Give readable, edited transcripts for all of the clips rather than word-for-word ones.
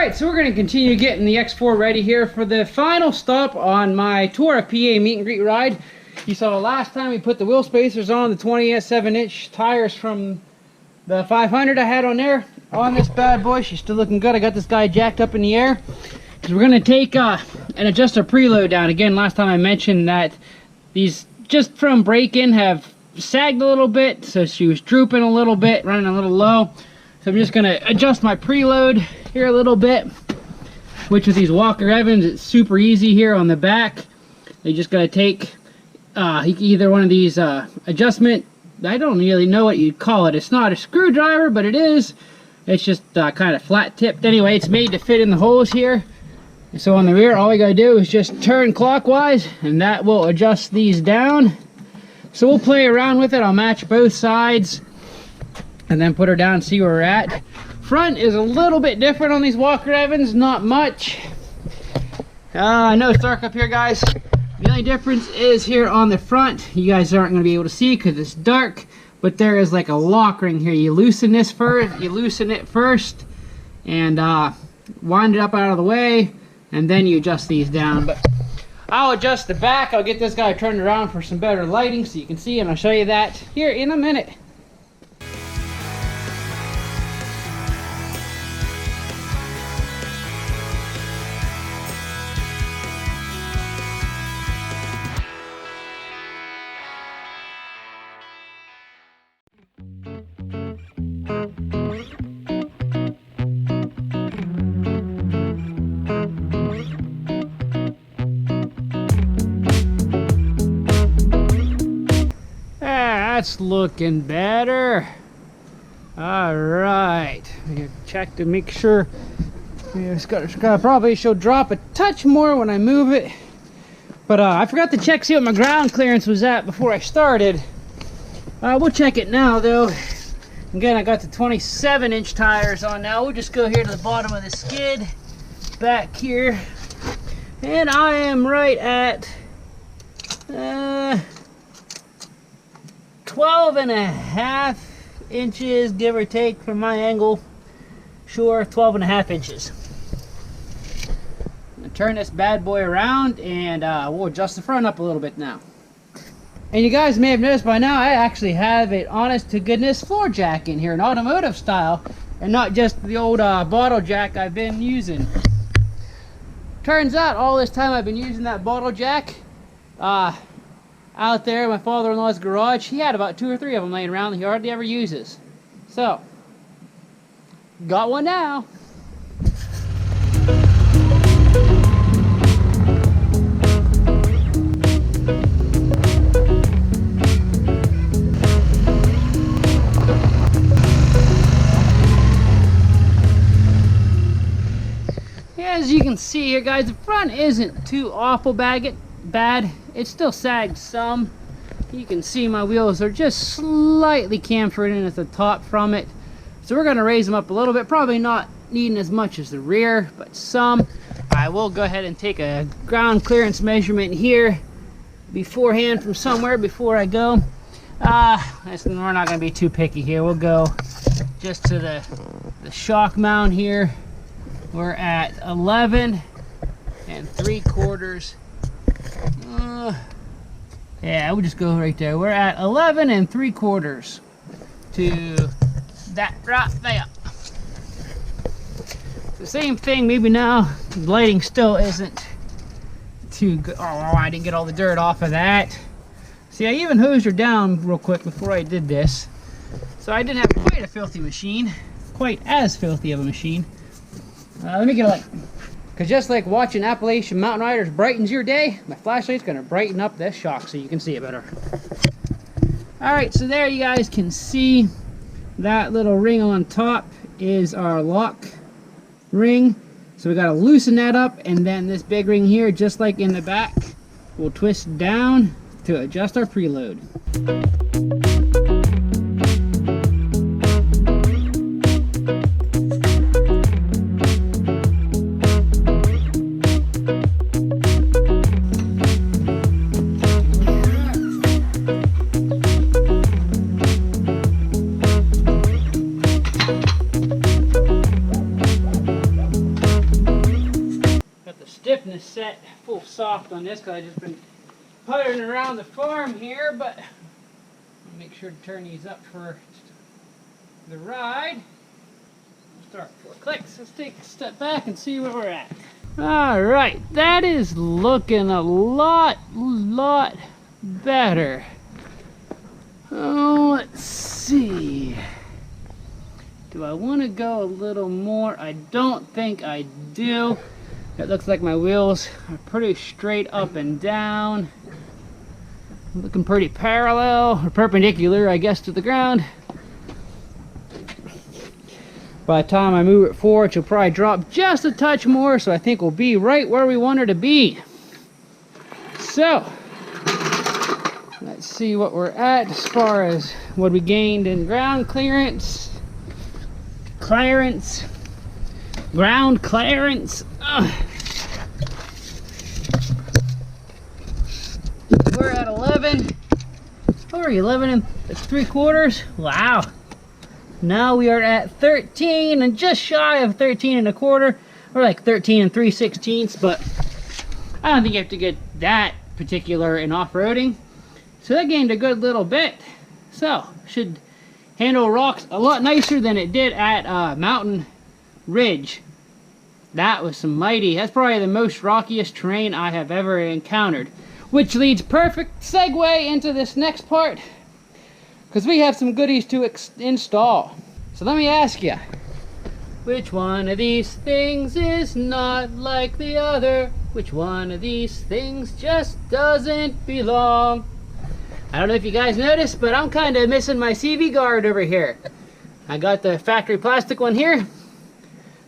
Alright, so we're going to continue getting the X4 ready here for the final stop on my Tour of PA meet and greet ride. You saw the last time we put the wheel spacers on, the 27-inch tires from the 500 I had on there. On this bad boy, she's still looking good. I got this guy jacked up in the air. So we're going to take and adjust our preload down. Again, last time I mentioned that these, just from break-in, have sagged a little bit. So she was drooping a little bit, running a little low. So I'm just going to adjust my preload here a little bit. Which with these Walker Evans, it's super easy here on the back. You just got to take either one of these adjustment, I don't really know what you'd call it. It's not a screwdriver, but it is. It's just kind of flat tipped. Anyway, it's made to fit in the holes here. And so on the rear, all we got to do is just turn clockwise, and that will adjust these down. So we'll play around with it. I'll match both sides and then put her down and see where we're at. Front is a little bit different on these Walker Evans, not much. I know it's dark up here, guys. The only difference is here on the front, you guys aren't going to be able to see because it's dark, but there is like a lock ring here. You loosen this first, you loosen it first, and wind it up out of the way, and then you adjust these down. But I'll adjust the back. I'll get this guy turned around for some better lighting so you can see, and I'll show you that here in a minute. That's looking better. All right, check to make sure. It's got probably should drop a touch more when I move it, but I forgot to check see what my ground clearance was at before I started. We'll check it now though. Again, I got the 27-inch tires on now. We'll just go here to the bottom of the skid, back here, and I am right at 12.5 inches, give or take, from my angle. Sure, 12.5 inches. I'm gonna turn this bad boy around, and we'll adjust the front up a little bit now. And you guys may have noticed by now, I actually have an honest to goodness floor jack in here, an automotive style, and not just the old bottle jack I've been using. Turns out all this time I've been using that bottle jack out there in my father-in-law's garage. He had about 2 or 3 of them laying around that he hardly ever uses. So, got one now. As you can see here, guys, the front isn't too awful bad. It still sags some. You can see my wheels are just slightly chamfered in at the top from it. So we're going to raise them up a little bit. Probably not needing as much as the rear, but some. I will go ahead and take a ground clearance measurement here beforehand from somewhere before I go. We're not going to be too picky here. We'll go just to the shock mount here. We're at 11 3/4. Yeah, we'll just go right there. We're at 11 3/4 to that right there. The same thing, maybe now the lighting still isn't too good. Oh, I didn't get all the dirt off of that. See, I even hosed her down real quick before I did this. So I didn't have quite a filthy machine. Quite as filthy of a machine. Let me get a light. Because just like watching Appalachian mountain riders brightens your day, my flashlight's going to brighten up this shock so you can see it better. Alright, so there you guys can see that little ring on top is our lock ring. So we got to loosen that up, and then this big ring here, just like in the back, we'll twist down to adjust our preload. getting this set full soft on this because I've just been puttering around the farm here, but I'll make sure to turn these up for the ride. We'll start 4 clicks. Let's take a step back and see where we're at. Alright, that is looking a lot better. Oh, let's see. Do I want to go a little more? I don't think I do. It looks like my wheels are pretty straight up and down. Looking pretty parallel, or perpendicular, I guess, to the ground. By the time I move it forward, she'll probably drop just a touch more, so I think we'll be right where we want her to be. So, let's see what we're at as far as what we gained in ground clearance. Ground clearance. We're at 11. Or 11 3/4. Wow. Now we are at 13 and just shy of 13 1/4. Or like 13 3/16, but I don't think you have to get that particular in off-roading. So that gained a good little bit. So should handle rocks a lot nicer than it did at Mountain Ridge. That was some mighty, that's probably the most rockiest terrain I have ever encountered. Which leads perfect segue into this next part, because we have some goodies to install. So let me ask you, which one of these things is not like the other? Which one of these things just doesn't belong? I don't know if you guys noticed, but I'm kind of missing my CV guard over here. I got the factory plastic one here.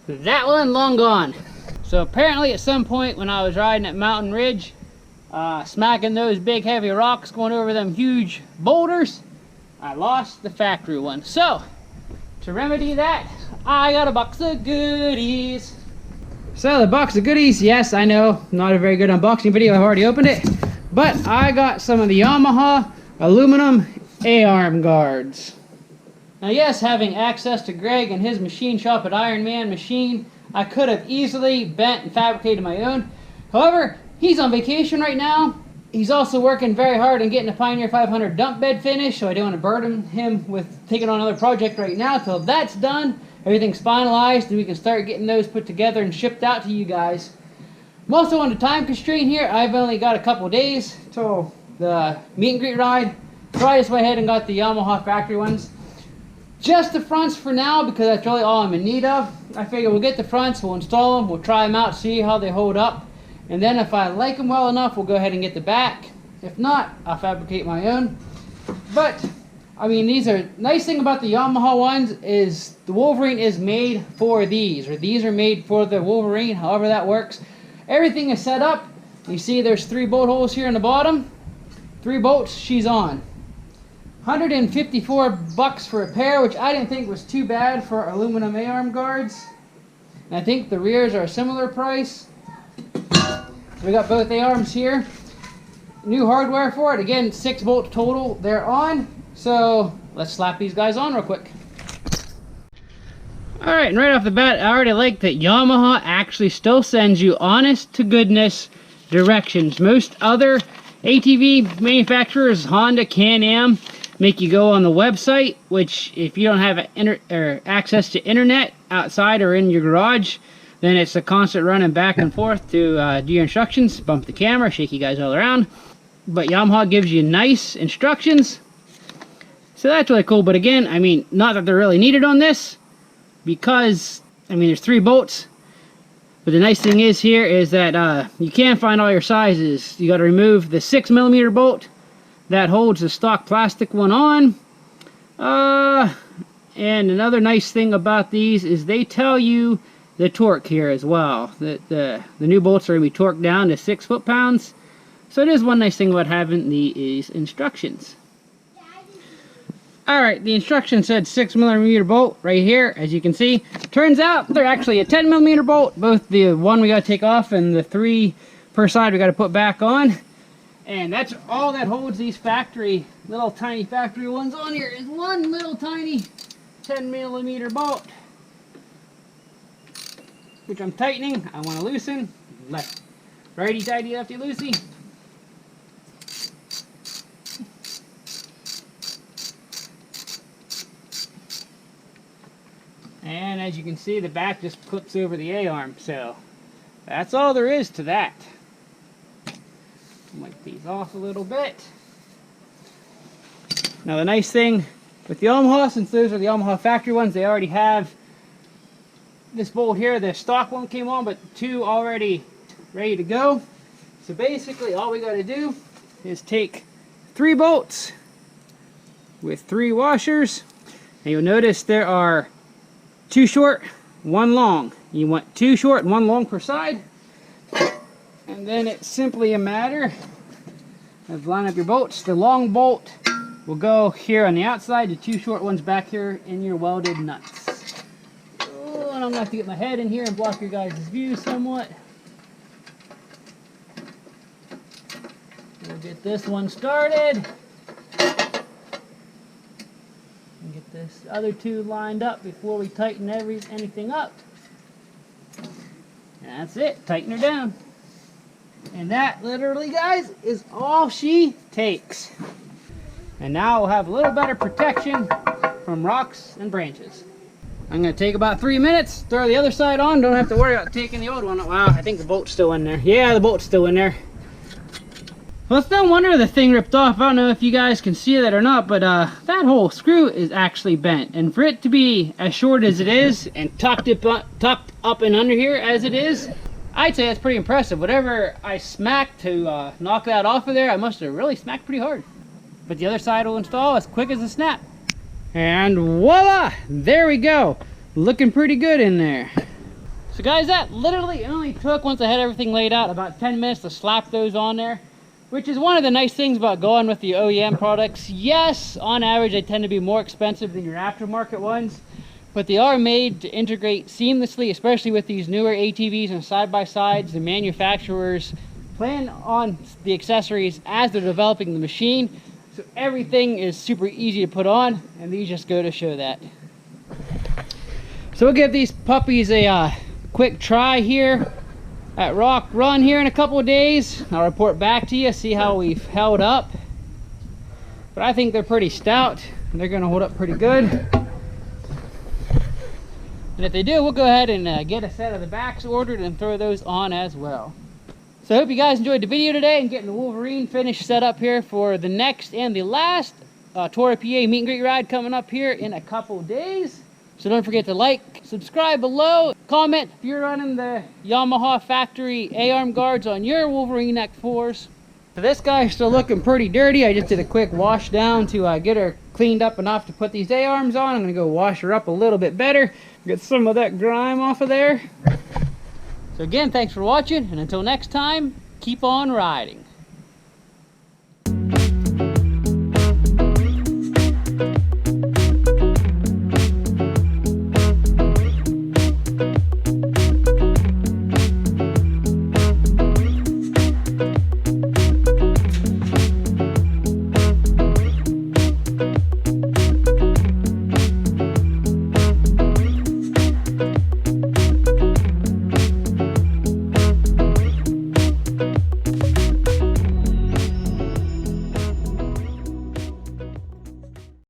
That one long gone. So apparently at some point when I was riding at Mountain Ridge, smacking those big heavy rocks, going over them huge boulders, I lost the factory one. So to remedy that, I got a box of goodies. So the box of goodies, yes, I know, not a very good unboxing video, I've already opened it, but I got some of the Yamaha aluminum A-arm guards. Now yes, having access to Greg and his machine shop at Iron Man Machine, I could have easily bent and fabricated my own. However, he's on vacation right now. He's also working very hard on getting the Pioneer 500 dump bed finished, so I don't want to burden him with taking on another project right now. Till that's done, everything's finalized, and we can start getting those put together and shipped out to you guys. I'm also on a time constraint here. I've only got a couple days till the meet and greet ride, so I just went ahead and got the Yamaha factory ones. Just the fronts for now, because that's really all I'm in need of. I figure we'll get the fronts, we'll install them, we'll try them out, see how they hold up. And then if I like them well enough, we'll go ahead and get the back. If not, I'll fabricate my own. But, I mean, these are, nice thing about the Yamaha ones is the Wolverine is made for these, or these are made for the Wolverine, however that works. Everything is set up. You see there's 3 bolt holes here in the bottom. 3 bolts, she's on. $154 for a pair, which I didn't think was too bad for aluminum A-arm guards. And I think the rears are a similar price. We got both A-arms here. New hardware for it. Again, 6 bolts total. They're on. So let's slap these guys on real quick. Alright, and right off the bat, I already like that Yamaha actually still sends you honest to goodness directions. Most other ATV manufacturers, Honda, Can-Am, make you go on the website, which if you don't have access to internet outside or in your garage, then it's a constant running back and forth to do your instructions, bump the camera, shake you guys all around. But Yamaha gives you nice instructions, so that's really cool. But again, I mean, not that they're really needed on this, because I mean there's 3 bolts. But the nice thing is here is that you can find all your sizes. You got to remove the 6mm bolt that holds the stock plastic one on. And another nice thing about these is they tell you the torque here as well. The new bolts are going to be torqued down to 6 foot-pounds. So it is one nice thing about having these instructions. Alright, the instruction said 6mm bolt right here, as you can see. Turns out they're actually a 10mm bolt, both the one we got to take off and the 3 per side we got to put back on. And that's all that holds these little tiny factory ones on here, is one little tiny 10mm bolt, which I'm tightening. I want to loosen. Righty tighty, lefty loosey. And as you can see, the back just clips over the A-arm, so that's all there is to that. Wipe these off a little bit. Now the nice thing with the Yamaha, since those are the Yamaha factory ones, they already have this bolt here. The stock one came on, but 2 already ready to go. So basically all we got to do is take 3 bolts with 3 washers, and you'll notice there are 2 short, 1 long. You want 2 short and 1 long per side. And then it's simply a matter of lining up your bolts. The long bolt will go here on the outside, the 2 short ones back here in your welded nuts. Oh, and I'm going to have to get my head in here and block your guys' view somewhat. We'll get this one started. And get this other 2 lined up before we tighten anything up. And that's it. Tighten her down. And that literally, guys, is all she takes. And now we'll have a little better protection from rocks and branches. I'm going to take about 3 minutes, throw the other side on. Don't have to worry about taking the old one. Wow, I think the bolt's still in there. Yeah, the bolt's still in there. Well, it's no wonder the thing ripped off. I don't know if you guys can see that or not, but that whole screw is actually bent. And for it to be as short as it is and tucked up and under here as it is, I'd say that's pretty impressive. Whatever I smacked to knock that off of there, I must have really smacked pretty hard. But the other side will install as quick as a snap. And voila! There we go. Looking pretty good in there. So guys, that literally only took, once I had everything laid out, about 10 minutes to slap those on there. Which is one of the nice things about going with the OEM products. Yes, on average they tend to be more expensive than your aftermarket ones. But they are made to integrate seamlessly, especially with these newer ATVs and side-by-sides. The manufacturers plan on the accessories as they're developing the machine. So everything is super easy to put on, and these just go to show that. So we'll give these puppies a quick try here at Rock Run here in a couple of days. I'll report back to you, see how we've held up. But I think they're pretty stout, and they're going to hold up pretty good. And if they do, we'll go ahead and get a set of the backs ordered and throw those on as well. So I hope you guys enjoyed the video today and getting the Wolverine finished set up here for the next and the last Tour PA meet and greet ride coming up here in a couple days. So don't forget to like, subscribe below, comment if you're running the Yamaha factory A-arm guards on your Wolverine X4s. So this guy's still looking pretty dirty. I just did a quick wash down to get her cleaned up enough to put these A-arms on. I'm going to go wash her up a little bit better, get some of that grime off of there. So again, thanks for watching, and until next time, keep on riding.